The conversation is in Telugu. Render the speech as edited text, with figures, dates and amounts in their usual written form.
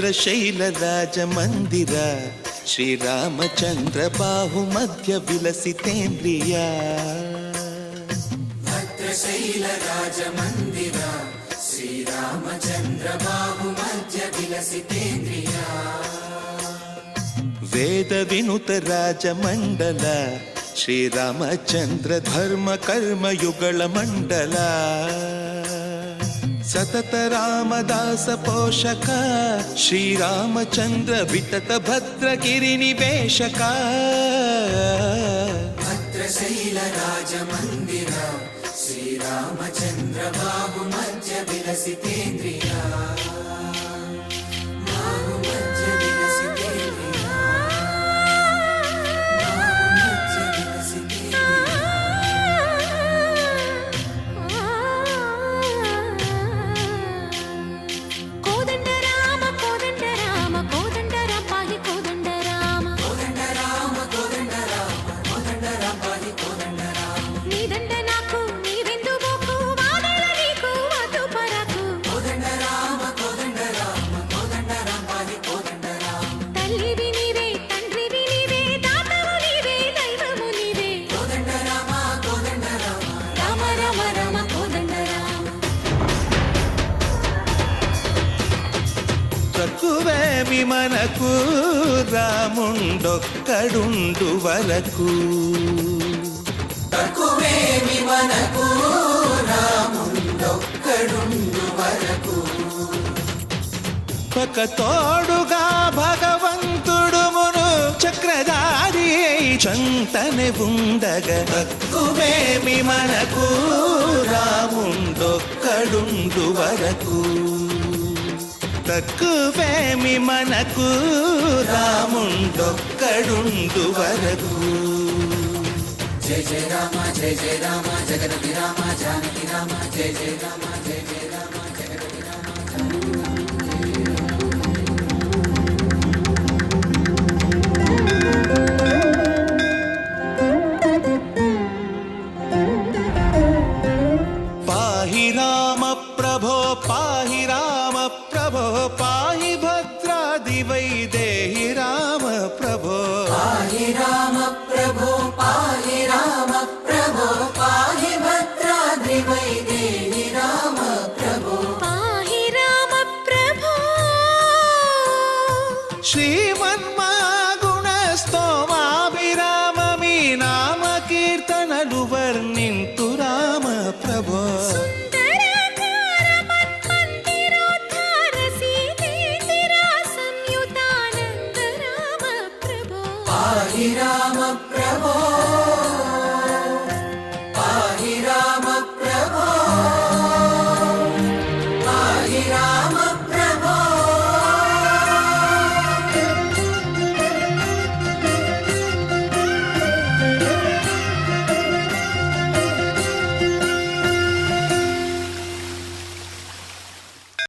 ಭದ್ರಶೈಲ ರಾಜ ಮಂದಿರ ಶ್ರೀರಾಮಚಂದ್ರ ಬಾಹು ಮಧ್ಯ ವಿಲಸಿತೇಂದ್ರಿಯ ಭದ್ರಶೈಲ ರಾಜ ಮಂದಿರ ಶ್ರೀರಾಮಚಂದ್ರ ಬಾಹು ಮಧ್ಯ ವಿಲಸಿತೇಂದ್ರಿಯ ವೇದ ವಿನುತ ರಾಜ ಮಂಡಲ ಶ್ರೀರಾಮಚಂದ್ರ ಧರ್ಮ ಕರ್ಮ ಯುಗಳ ಮಂಡಲ ಸತತ ರಾಮದಾಸ ಪೋಷಕ ಶ್ರೀರಾಮಚಂದ್ರ ವಿತತ ಭದ್ರಗಿರಿ ನಿವೇಶಕ ಭದ್ರಶೈಲ ರಾಜ ಮಂದಿರ ಶ್ರೀರಾಮಚಂದ್ರ ಬಾಹು ಮಧ್ಯ ವಿಲಸಿತೇಂದ್ರಿಯ ಬಾಹು ಮಧ್ಯ ವಿಲಸಿತೇಂದ್ರಿಯ ಬಾಹು ಮಧ್ಯ ವಿಲಸಿತೇಂದ್ರಿಯ కోదండ రామ కోదండ రామ కోదండ రాపాహి కోదండ రామ కోదండ రామ కోదండ రామ కోదండ రాపాహి కోదండ రామ నీదండ నాకు నీవెందు బోకు వాదల నీకు వాదు పరకు కోదండ రామ కోదండ రామ కోదండ రాపాహి కోదండ రామ తల్లివి నీవే తండ్రివి నీవే దాతవు నీవే దైవము నీవే కోదండ రామ కోదండ రామ రామ రామ రామ కోదండ రామ తక్కువేమి మనకు రాముండొక్కడుండు వరకు తక్కువేమి మనకు రాముండొక్కడుండు వరకు ఒక తోడుగా భగవంతుడు మును చక్రధారి చంతనే ఉండగ తక్కువేమి మనకు రాముండొక్కడుండు వరకు తక్కువేమి మనకు రాముండొక్కడుండు వరకు జయ జయ రామ జయ జయ రామ జగదపి రామ జానకి రామ జయ జయ రామ జయ జయ రామ జగదపి రామ పాహి రామ ప్రభో పాహి రామ ప్రభో పాహి భద్రాది వైదేహి రామ ప్రభో పాహి రామ ప్రభో పాహి రామ ప్రభో పాహి భద్రాద్రి వైదేహి రామ ప్రభో పాహి రామ ప్రభో శ్రీమన్మాగుణ స్తోమాభిరామమి నామ కీర్తనలు వర్ణింతు రామ ప్రభో సుందరాకార మన్మందిరోద్ధార సీతేందిరా సంయుతానంద రామ ప్రభో పాహి రామ